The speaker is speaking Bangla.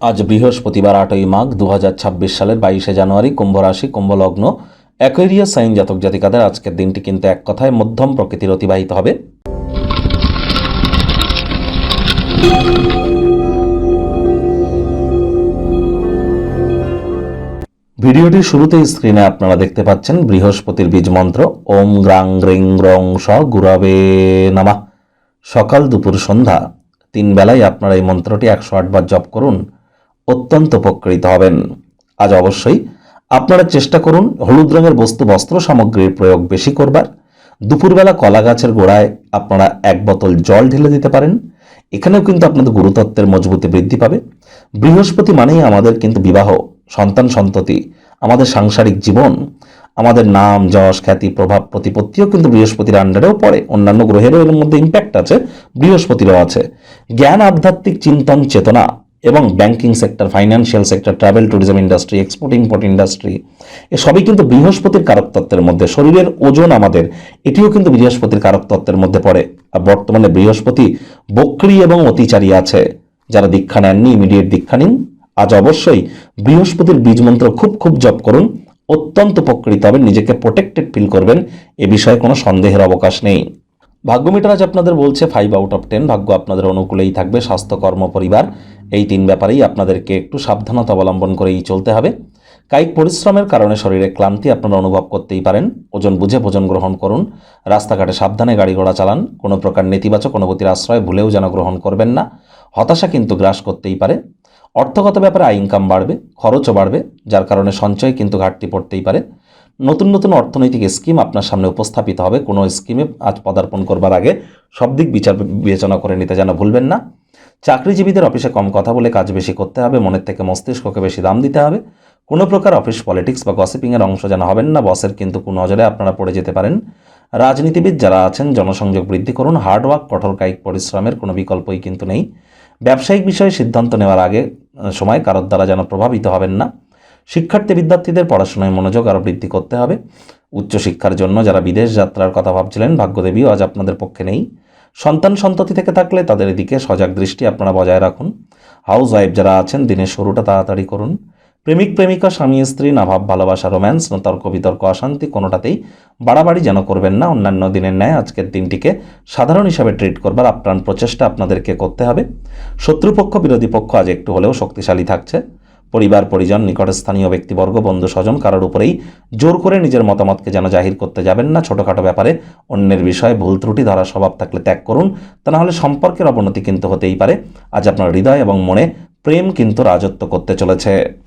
আজ বৃহস্পতিবার 8ই মাঘ 2026 সালের 22শে জানুয়ারি, কুম্ভ রাশি, কুম্ভ লগ্ন, অ্যাকোয়ারিয়াস সাইন জাতক জাতিকাদের আজকের দিনটি কিন্তু এক কথায় মধ্যম প্রকৃতির অতিবাহিত হবে। ভিডিওটির শুরুতেই স্ক্রিনে আপনারা দেখতে পাচ্ছেন বৃহস্পতির বীজ মন্ত্র ওম গ্রাং গ্রিং গ্রং স গুরবে নমঃ। সকাল দুপুর সন্ধ্যা 3 বেলায় আপনারা এই মন্ত্রটি 108 বার জপ করুন, অত্যন্ত উপকৃত হবেন। আজ অবশ্যই আপনারা চেষ্টা করুন হলুদ রঙের বস্ত্র সামগ্রীর প্রয়োগ বেশি করবার। দুপুরবেলা কলা গাছের গোড়ায় আপনারা 1 বোতল জল ঢেলে দিতে পারেন। এখানেও কিন্তু আপনাদের গুরুতত্ত্বের মজবুতি বৃদ্ধি পাবে। বৃহস্পতি মানেই আমাদের কিন্তু বিবাহ, সন্তান সন্ততি, আমাদের সাংসারিক জীবন, আমাদের নাম যশ খ্যাতি প্রভাব প্রতিপত্তিও কিন্তু বৃহস্পতির আন্ডারেও পড়ে। অন্যান্য গ্রহেরও এর মধ্যে ইম্প্যাক্ট আছে, বৃহস্পতিরও আছে। জ্ঞান, আধ্যাত্মিক চিন্তন, চেতনা এবং banking sector, financial sector, travel tourism industry, export import industry, এসবই কিন্তু বৃহস্পতির কারকতত্ত্বের মধ্যে। শরীরের ওজন আমাদের, এটিও কিন্তু বৃহস্পতির কারকতত্ত্বের মধ্যে পড়ে। আর বর্তমানে বৃহস্পতি বক্রী এবং অতিচারী আছে। যারা দীক্ষা নেননি, ইমিডিয়েট দীক্ষা নিন। আজ অবশ্যই বৃহস্পতির বীজ মন্ত্র খুব জপ করুন, অত্যন্ত উপকৃত হবেন, নিজেকে প্রোটেক্টেড ফিল করবেন, এ বিষয়ে কোনো সন্দেহের অবকাশ নেই। ভাগ্যমিটার আজ আপনাদের বলছে 5 আউট অফ 10। ভাগ্য আপনাদের অনুকূলেই থাকবে। স্বাস্থ্য, কর্ম, পরিবার, এই 3 ব্যাপারেই আপনাদেরকে একটু সাবধানতা অবলম্বন করেই চলতে হবে। কায়িক পরিশ্রমের কারণে শরীরে ক্লান্তি আপনারা অনুভব করতেই পারেন। ওজন বুঝে ভোজন গ্রহণ করুন। রাস্তাঘাটে সাবধানে গাড়ি ঘোড়া চালান। কোনো প্রকার নেতিবাচক অনুভূতির আশ্রয় ভুলেও যেন গ্রহণ করবেন না। হতাশা কিন্তু গ্রাস করতেই পারে। অর্থগত ব্যাপারে আয় ইনকাম বাড়বে, খরচও বাড়বে, যার কারণে সঞ্চয় কিন্তু ঘাটতি পড়তেই পারে। নতুন অর্থনৈতিক স্কিম আপনার সামনে উপস্থাপিত হবে। কোনো স্কিমে আজ পদার্পণ করবার আগে সব দিক বিচার বিবেচনা করে নিতে যেন ভুলবেন না। চাকরিজীবীদের অফিসে কম কথা বলে কাজ বেশি করতে হবে। মনের থেকে মস্তিষ্ককে বেশি দাম দিতে হবে। কোনো প্রকার অফিস পলিটিক্স বা গসিপিংয়ের অংশ যেন হবেন না। বসের কিন্তু কুনজরে আপনারা পড়ে যেতে পারেন। রাজনীতিবিদ যারা আছেন, জনসংযোগ বৃদ্ধি করুন। হার্ডওয়ার্ক, কঠোর কায়িক পরিশ্রমের কোনো বিকল্পই কিন্তু নেই। ব্যবসায়িক বিষয়ে সিদ্ধান্ত নেওয়ার আগে সময় কারোর দ্বারা যেন প্রভাবিত হবেন না। শিক্ষার্থী বিদ্যার্থীদের পড়াশোনায় মনোযোগ আরও বৃদ্ধি করতে হবে। উচ্চশিক্ষার জন্য যারা বিদেশ যাত্রার কথা ভাবছিলেন, ভাগ্যদেবীও আজ আপনাদের পক্ষে নেই। সন্তান সন্ততি থেকে থাকলে তাদের দিকে সজাগ দৃষ্টি আপনারা বজায় রাখুন। হাউস ওয়াইফ যারা আছেন, দিনের শুরুটা তাড়াতাড়ি করুন। প্রেমিক প্রেমিকা, স্বামী স্ত্রী, না ভাব ভালোবাসা, রোম্যান্স, না তর্ক বিতর্ক, অশান্তি, কোনোটাতেই বাড়াবাড়ি যেন করবেন না। অন্যান্য দিনের ন্যায় আজকের দিনটিকে সাধারণ হিসাবে ট্রিট করবার আপ্রাণ প্রচেষ্টা আপনাদেরকে করতে হবে। শত্রুপক্ষ, বিরোধী পক্ষ আজ একটু হলেও শক্তিশালী থাকছে। পরিবার পরিজন, নিকটস্থানীয় ব্যক্তিবর্গ, বন্ধু স্বজন কারোর উপরেই জোর করে নিজের মতামতকে যেন জাহির করতে যাবেন না। ছোটোখাটো ব্যাপারে অন্যের বিষয়ে ভুল ত্রুটি ধরা স্বভাব থাকলে ত্যাগ করুন, তা নাহলে সম্পর্কের অবনতি কিন্তু হতেই পারে। আজ আপনার হৃদয় এবং মনে প্রেম কিন্তু রাজত্ব করতে চলেছে।